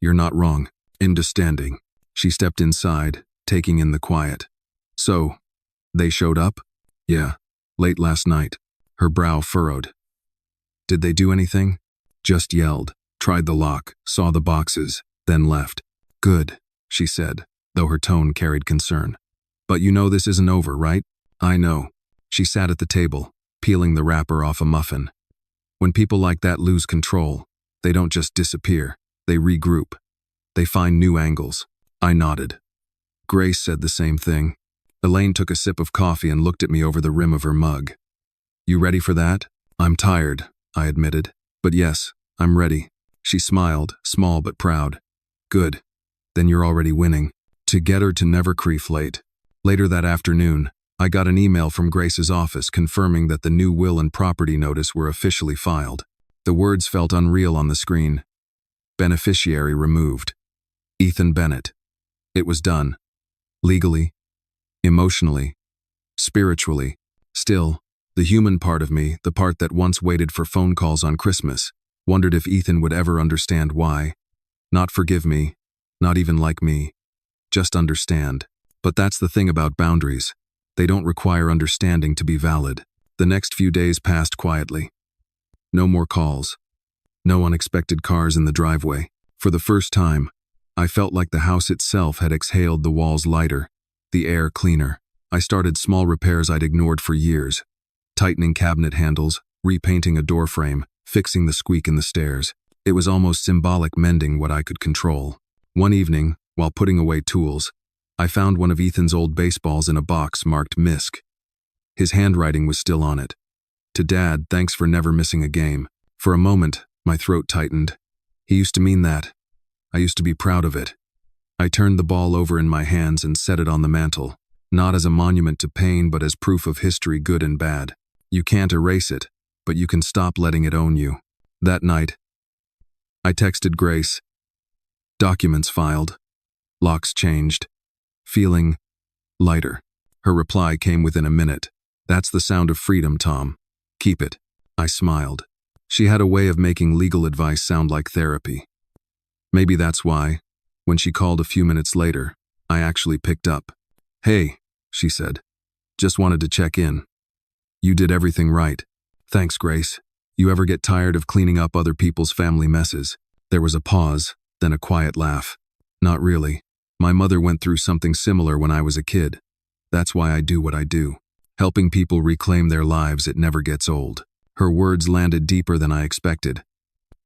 "You're not wrong. Understanding." She stepped inside, taking in the quiet. "So, they showed up?" "Yeah, late last night." Her brow furrowed. "Did they do anything?" "Just yelled, tried the lock, saw the boxes, then left." "Good," she said, though her tone carried concern. "But you know this isn't over, right?" "I know." She sat at the table, peeling the wrapper off a muffin. "When people like that lose control, they don't just disappear, they regroup. They find new angles." I nodded. Grace said the same thing. Elaine took a sip of coffee and looked at me over the rim of her mug. "You ready for that?" "I'm tired," I admitted. "But yes, I'm ready." She smiled, small but proud. "Good. Then you're already winning." Together to never creeflate. Later that afternoon, I got an email from Grace's office confirming that the new will and property notice were officially filed. The words felt unreal on the screen. Beneficiary removed. Ethan Bennett. It was done. Legally, emotionally, spiritually. Still, the human part of me, the part that once waited for phone calls on Christmas, wondered if Ethan would ever understand why. Not forgive me, not even like me, just understand. But that's the thing about boundaries. They don't require understanding to be valid. The next few days passed quietly. No more calls. No unexpected cars in the driveway. For the first time, I felt like the house itself had exhaled, the walls lighter, the air cleaner. I started small repairs I'd ignored for years. Tightening cabinet handles, repainting a door frame, fixing the squeak in the stairs. It was almost symbolic, mending what I could control. One evening, while putting away tools, I found one of Ethan's old baseballs in a box marked MISC. His handwriting was still on it. To Dad, thanks for never missing a game. For a moment, my throat tightened. He used to mean that. I used to be proud of it. I turned the ball over in my hands and set it on the mantel, not as a monument to pain but as proof of history, good and bad. You can't erase it, but you can stop letting it own you. That night, I texted Grace. Documents filed. Locks changed. Feeling lighter. Her reply came within a minute. That's the sound of freedom, Tom. Keep it. I smiled. She had a way of making legal advice sound like therapy. Maybe that's why, when she called a few minutes later, I actually picked up. Hey, she said. Just wanted to check in. You did everything right. Thanks, Grace. You ever get tired of cleaning up other people's family messes? There was a pause, then a quiet laugh. Not really. My mother went through something similar when I was a kid. That's why I do what I do. Helping people reclaim their lives, it never gets old. Her words landed deeper than I expected.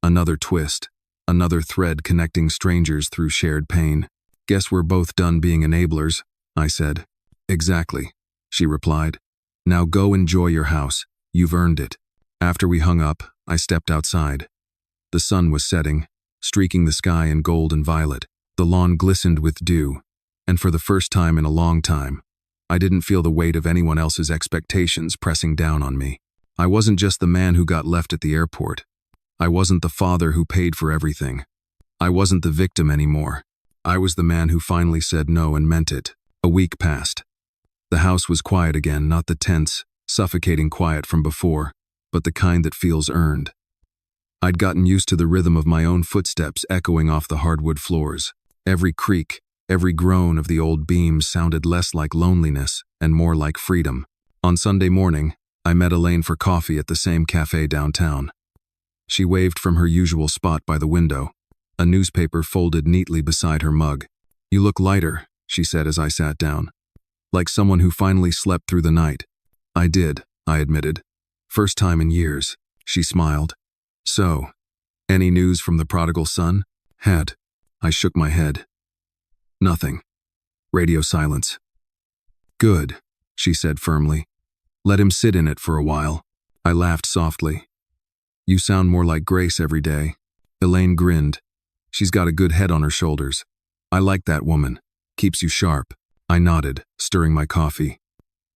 Another twist. Another thread connecting strangers through shared pain. Guess we're both done being enablers, I said. Exactly, she replied. Now go enjoy your house. You've earned it. After we hung up, I stepped outside. The sun was setting, streaking the sky in gold and violet. The lawn glistened with dew, and for the first time in a long time, I didn't feel the weight of anyone else's expectations pressing down on me. I wasn't just the man who got left at the airport. I wasn't the father who paid for everything. I wasn't the victim anymore. I was the man who finally said no and meant it. A week passed. The house was quiet again, not the tense, suffocating quiet from before, but the kind that feels earned. I'd gotten used to the rhythm of my own footsteps echoing off the hardwood floors. Every creak, every groan of the old beams sounded less like loneliness and more like freedom. On Sunday morning, I met Elaine for coffee at the same cafe downtown. She waved from her usual spot by the window, a newspaper folded neatly beside her mug. You look lighter, she said as I sat down. Like someone who finally slept through the night. I did, I admitted. First time in years, she smiled. So, any news from the prodigal son? Had. I shook my head. Nothing. Radio silence. Good, she said firmly. Let him sit in it for a while. I laughed softly. You sound more like Grace every day. Elaine grinned. She's got a good head on her shoulders. I like that woman. Keeps you sharp. I nodded, stirring my coffee.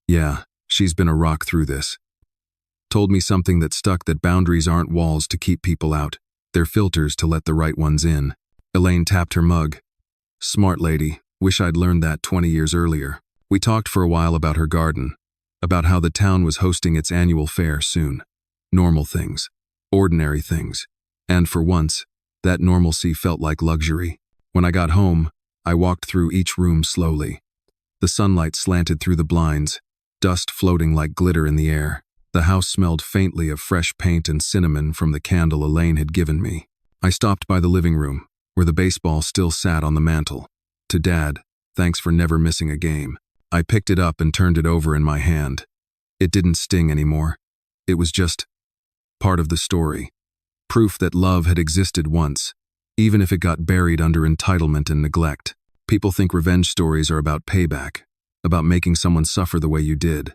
Yeah, she's been a rock through this. Told me something that stuck, that boundaries aren't walls to keep people out. They're filters to let the right ones in. Elaine tapped her mug. Smart lady. Wish I'd learned that 20 years earlier. We talked for a while about her garden, about how the town was hosting its annual fair soon. Normal things. Ordinary things. And for once, that normalcy felt like luxury. When I got home, I walked through each room slowly. The sunlight slanted through the blinds, dust floating like glitter in the air. The house smelled faintly of fresh paint and cinnamon from the candle Elaine had given me. I stopped by the living room, where the baseball still sat on the mantel. To Dad, thanks for never missing a game. I picked it up and turned it over in my hand. It didn't sting anymore. It was just part of the story. Proof that love had existed once, even if it got buried under entitlement and neglect. People think revenge stories are about payback, about making someone suffer the way you did.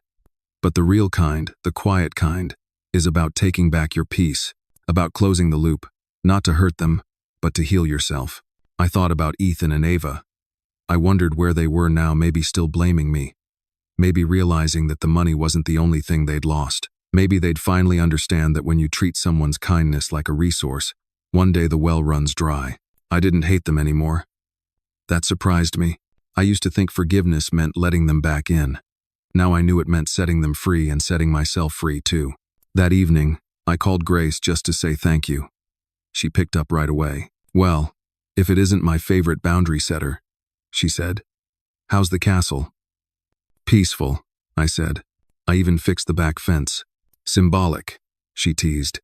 But the real kind, the quiet kind, is about taking back your peace, about closing the loop, not to hurt them, but to heal yourself. I thought about Ethan and Ava. I wondered where they were now, maybe still blaming me. Maybe realizing that the money wasn't the only thing they'd lost. Maybe they'd finally understand that when you treat someone's kindness like a resource, one day the well runs dry. I didn't hate them anymore. That surprised me. I used to think forgiveness meant letting them back in. Now I knew it meant setting them free and setting myself free too. That evening, I called Grace just to say thank you. She picked up right away. Well, If it isn't my favorite boundary setter, she said. How's the castle? Peaceful, I said. I even fixed the back fence. Symbolic, she teased.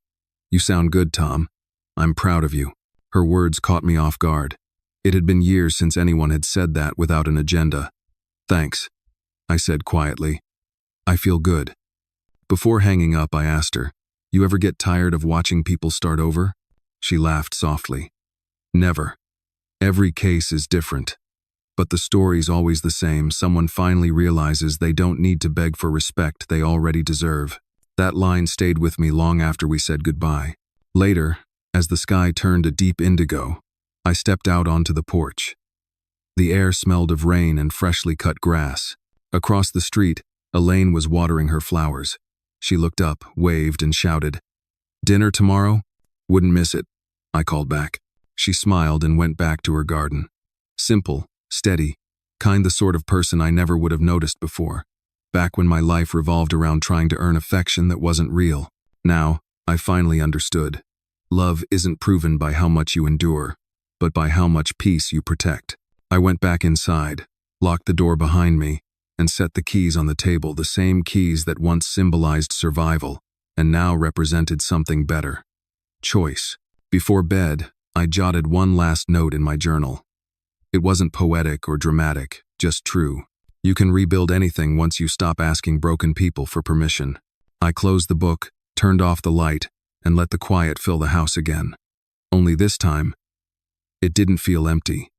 You sound good, Tom. I'm proud of you. Her words caught me off guard. It had been years since anyone had said that without an agenda. Thanks, I said quietly. I feel good. Before hanging up, I asked her, You ever get tired of watching people start over? She laughed softly. Never. Every case is different. But the story's always the same. Someone finally realizes they don't need to beg for respect they already deserve. That line stayed with me long after we said goodbye. Later, as the sky turned a deep indigo, I stepped out onto the porch. The air smelled of rain and freshly cut grass. Across the street, Elaine was watering her flowers. She looked up, waved, and shouted, Dinner tomorrow? Wouldn't miss it, I called back. She smiled and went back to her garden. Simple, steady, kind, the sort of person I never would have noticed before. Back when my life revolved around trying to earn affection that wasn't real. Now, I finally understood. Love isn't proven by how much you endure, but by how much peace you protect. I went back inside, locked the door behind me, and set the keys on the table, the same keys that once symbolized survival and now represented something better. Choice. Before bed, I jotted one last note in my journal. It wasn't poetic or dramatic, just true. You can rebuild anything once you stop asking broken people for permission. I closed the book, turned off the light, and let the quiet fill the house again. Only this time, it didn't feel empty.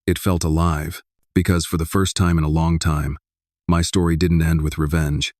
It felt alive, because for the first time in a long time, my story didn't end with revenge.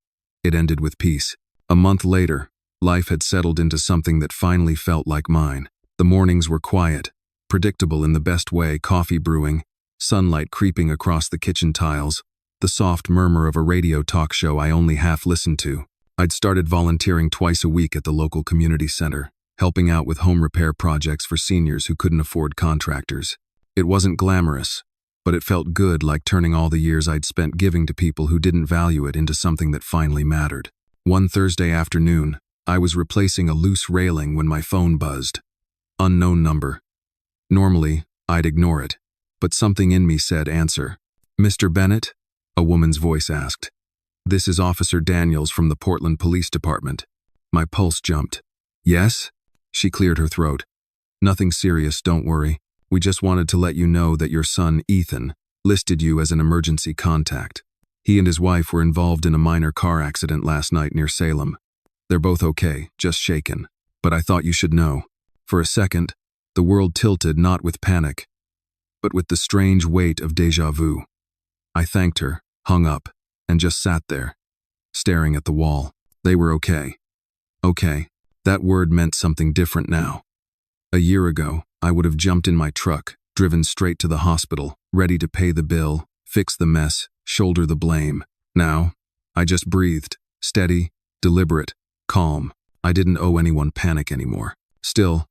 It ended with peace. A month later, life had settled into something that finally felt like mine. The mornings were quiet, predictable in the best way, coffee brewing, sunlight creeping across the kitchen tiles, the soft murmur of a radio talk show I only half listened to. I'd started volunteering twice a week at the local community center, helping out with home repair projects for seniors who couldn't afford contractors. It wasn't glamorous, but it felt good, like turning all the years I'd spent giving to people who didn't value it into something that finally mattered. One Thursday afternoon, I was replacing a loose railing when my phone buzzed. Unknown number. Normally, I'd ignore it, but something in me said answer. Mr. Bennett? A woman's voice asked. This is Officer Daniels from the Portland Police Department. My pulse jumped. Yes? She cleared her throat. Nothing serious, don't worry. We just wanted to let you know that your son, Ethan, listed you as an emergency contact. He and his wife were involved in a minor car accident last night near Salem. They're both okay, just shaken. But I thought you should know. For a second, the world tilted, not with panic, but with the strange weight of déjà vu. I thanked her, hung up, and just sat there, staring at the wall. They were okay. Okay, that word meant something different now. A year ago, I would have jumped in my truck, driven straight to the hospital, ready to pay the bill, fix the mess, shoulder the blame. Now, I just breathed, steady, deliberate, calm. I didn't owe anyone panic anymore. Still,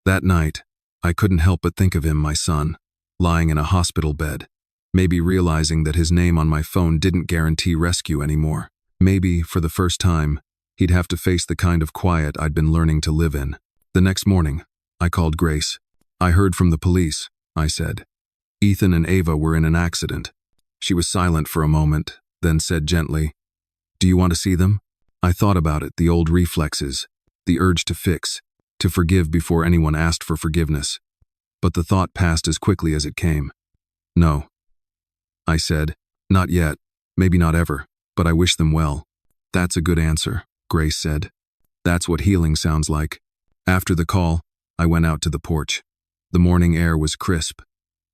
that night, I couldn't help but think of him, my son, lying in a hospital bed. Maybe realizing that his name on my phone didn't guarantee rescue anymore. Maybe, for the first time, he'd have to face the kind of quiet I'd been learning to live in. The next morning, I called Grace. I heard from the police, I said. Ethan and Ava were in an accident. She was silent for a moment, then said gently, Do you want to see them? I thought about it, the old reflexes, the urge to fix, to forgive before anyone asked for forgiveness. But the thought passed as quickly as it came. No, I said, not yet, maybe not ever, but I wish them well. That's a good answer, Grace said. That's what healing sounds like. After the call, I went out to the porch. The morning air was crisp,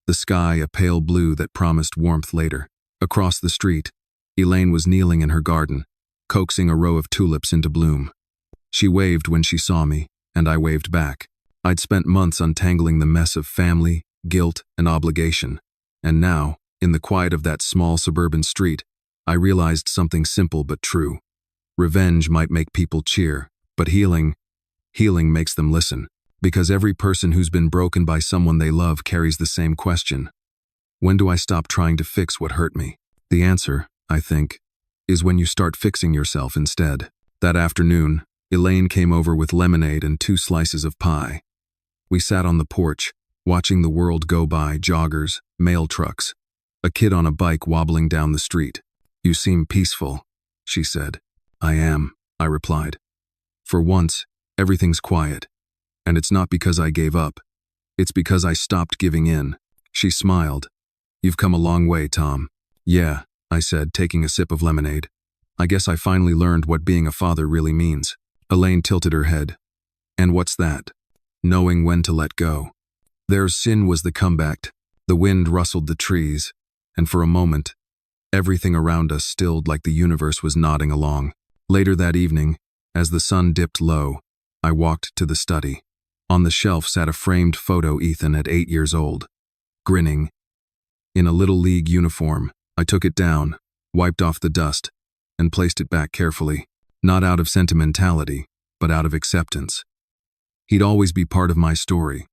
the sky a pale blue that promised warmth later. Across the street, Elaine was kneeling in her garden, coaxing a row of tulips into bloom. She waved when she saw me, and I waved back. I'd spent months untangling the mess of family, guilt, and obligation, and now, in the quiet of that small suburban street, I realized something simple but true. Revenge might make people cheer, but healing makes them listen. Because every person who's been broken by someone they love carries the same question. When do I stop trying to fix what hurt me? The answer, I think, is when you start fixing yourself instead. That afternoon, Elaine came over with lemonade and 2 slices of pie. We sat on the porch, watching the world go by, joggers, mail trucks, a kid on a bike wobbling down the street. "You seem peaceful," she said. "I am," I replied. "For once, everything's quiet. And it's not because I gave up. It's because I stopped giving in." She smiled. "You've come a long way, Tom." "Yeah," I said, taking a sip of lemonade. "I guess I finally learned what being a father really means." Elaine tilted her head. "And what's that?" "Knowing when to let go." Their sin was the comeback. The wind rustled the trees, and for a moment, everything around us stilled like the universe was nodding along. Later that evening, as the sun dipped low, I walked to the study. On the shelf sat a framed photo Ethan at 8 years old, grinning. In a Little League uniform, I took it down, wiped off the dust, and placed it back carefully, not out of sentimentality, but out of acceptance. He'd always be part of my story,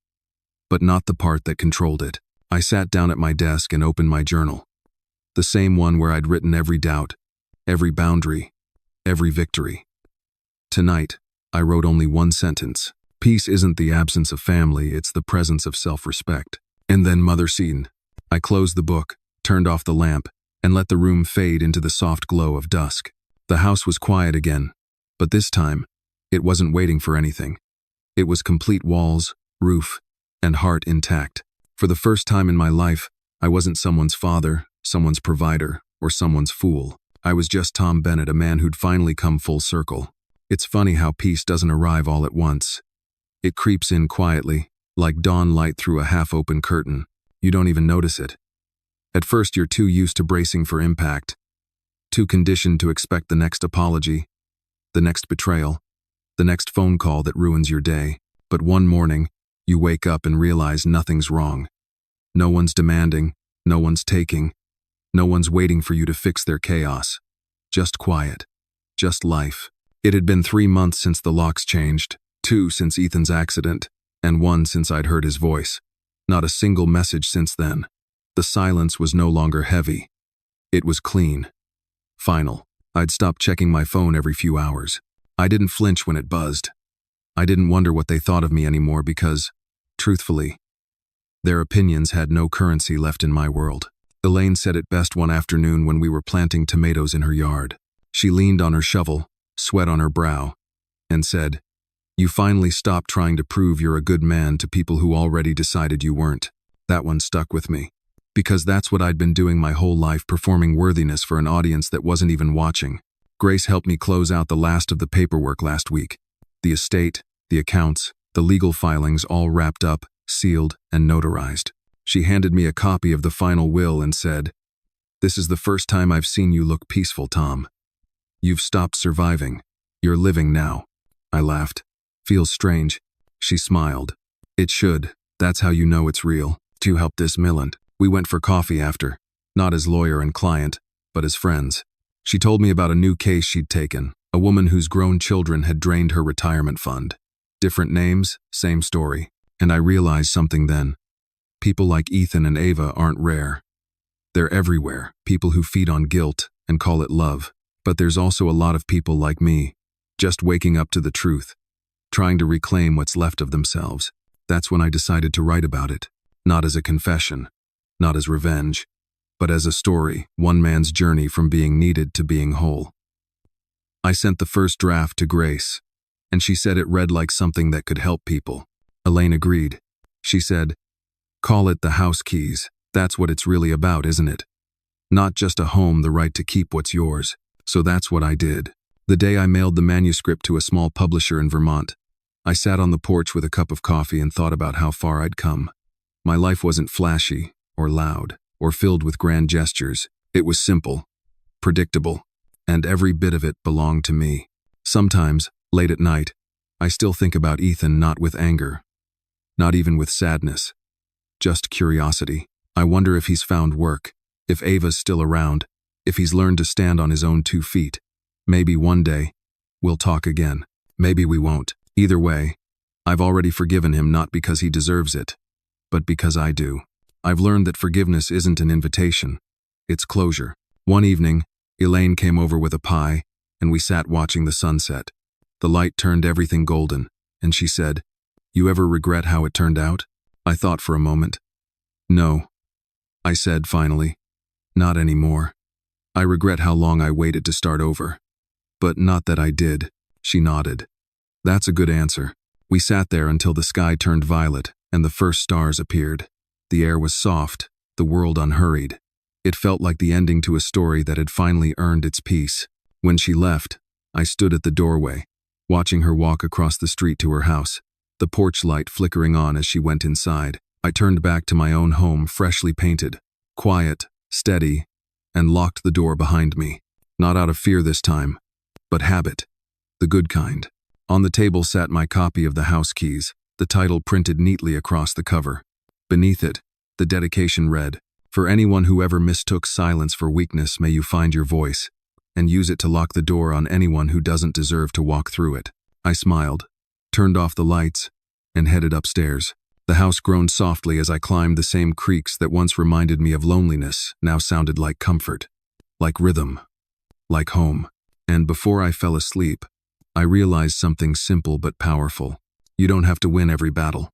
but not the part that controlled it. I sat down at my desk and opened my journal, the same one where I'd written every doubt, every boundary, every victory. Tonight, I wrote only one sentence. Peace isn't the absence of family, it's the presence of self-respect. And then mother scene. I closed the book, turned off the lamp, and let the room fade into the soft glow of dusk. The house was quiet again, but this time, it wasn't waiting for anything. It was complete walls, roof, and heart intact. For the first time in my life, I wasn't someone's father, someone's provider, or someone's fool. I was just Tom Bennett, a man who'd finally come full circle. It's funny how peace doesn't arrive all at once. It creeps in quietly, like dawn light through a half-open curtain. You don't even notice it. At first, you're too used to bracing for impact, too conditioned to expect the next apology, the next betrayal, the next phone call that ruins your day. But one morning, you wake up and realize nothing's wrong. No one's demanding, no one's taking, no one's waiting for you to fix their chaos. Just quiet. Just life. It had been 3 months since the locks changed, 2 since Ethan's accident, and 1 since I'd heard his voice. Not a single message since then. The silence was no longer heavy. It was clean. Final. I'd stopped checking my phone every few hours. I didn't flinch when it buzzed. I didn't wonder what they thought of me anymore because, truthfully, their opinions had no currency left in my world. Elaine said it best one afternoon when we were planting tomatoes in her yard. She leaned on her shovel, sweat on her brow, and said, "You finally stopped trying to prove you're a good man to people who already decided you weren't." That one stuck with me. Because that's what I'd been doing my whole life, performing worthiness for an audience that wasn't even watching. Grace helped me close out the last of the paperwork last week. The estate, the accounts, the legal filings all wrapped up, sealed, and notarized. She handed me a copy of the final will and said, "This is the first time I've seen you look peaceful, Tom. You've stopped surviving. You're living now." I laughed. "Feels strange." She smiled. "It should. That's how you know it's real." To help this Milland. We went for coffee after, not as lawyer and client, but as friends. She told me about a new case she'd taken, a woman whose grown children had drained her retirement fund. Different names, same story. And I realized something then. People like Ethan and Ava aren't rare. They're everywhere, people who feed on guilt and call it love. But there's also a lot of people like me, just waking up to the truth, trying to reclaim what's left of themselves. That's when I decided to write about it, not as a confession, not as revenge, but as a story, one man's journey from being needed to being whole. I sent the first draft to Grace, and she said it read like something that could help people. Elaine agreed. She said, "Call it the house keys. That's what it's really about, isn't it? Not just a home, the right to keep what's yours." So that's what I did. The day I mailed the manuscript to a small publisher in Vermont, I sat on the porch with a cup of coffee and thought about how far I'd come. My life wasn't flashy, or loud, or filled with grand gestures. It was simple, predictable, and every bit of it belonged to me. Sometimes, late at night, I still think about Ethan, not with anger, not even with sadness, just curiosity. I wonder if he's found work, if Ava's still around, if he's learned to stand on his own 2 feet. Maybe one day, we'll talk again. Maybe we won't. Either way, I've already forgiven him, not because he deserves it, but because I do. I've learned that forgiveness isn't an invitation, it's closure. One evening, Elaine came over with a pie, and we sat watching the sunset. The light turned everything golden, and she said, "You ever regret how it turned out?" I thought for a moment. No, I said finally. Not anymore. I regret how long I waited to start over. But not that I did, she nodded. That's a good answer. We sat there until the sky turned violet and the first stars appeared. The air was soft, the world unhurried. It felt like the ending to a story that had finally earned its peace. When she left, I stood at the doorway, watching her walk across the street to her house, the porch light flickering on as she went inside. I turned back to my own home, freshly painted, quiet, steady, and locked the door behind me. Not out of fear this time, but habit, the good kind. On the table sat my copy of the house keys, the title printed neatly across the cover. Beneath it, the dedication read, "For anyone who ever mistook silence for weakness, may you find your voice, and use it to lock the door on anyone who doesn't deserve to walk through it." I smiled, turned off the lights, and headed upstairs. The house groaned softly as I climbed the same creaks that once reminded me of loneliness, now sounded like comfort, like rhythm, like home. And before I fell asleep, I realized something simple but powerful. You don't have to win every battle.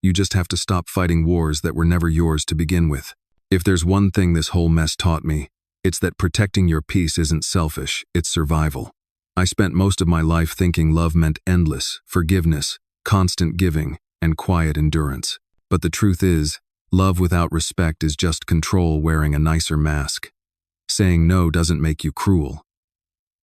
You just have to stop fighting wars that were never yours to begin with. If there's one thing this whole mess taught me, it's that protecting your peace isn't selfish, it's survival. I spent most of my life thinking love meant endless forgiveness, constant giving, and quiet endurance. But the truth is, love without respect is just control wearing a nicer mask. Saying no doesn't make you cruel.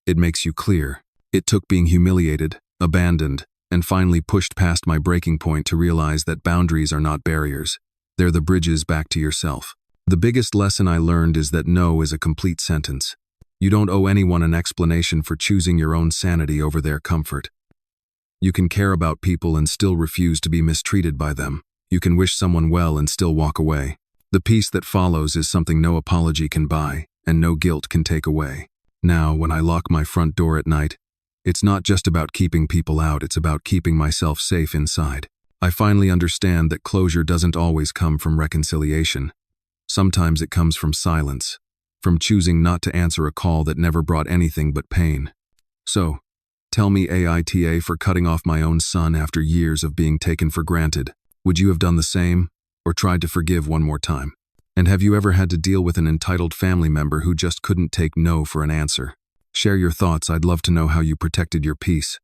It makes you clear. It took being humiliated, abandoned, and finally pushed past my breaking point to realize that boundaries are not barriers. They're the bridges back to yourself. The biggest lesson I learned is that no is a complete sentence. You don't owe anyone an explanation for choosing your own sanity over their comfort. You can care about people and still refuse to be mistreated by them. You can wish someone well and still walk away. The peace that follows is something no apology can buy, and no guilt can take away. Now, when I lock my front door at night, it's not just about keeping people out, it's about keeping myself safe inside. I finally understand that closure doesn't always come from reconciliation. Sometimes it comes from silence, from choosing not to answer a call that never brought anything but pain. So, tell me, AITA, for cutting off my own son after years of being taken for granted, would you have done the same, or tried to forgive one more time? And have you ever had to deal with an entitled family member who just couldn't take no for an answer? Share your thoughts. I'd love to know how you protected your peace.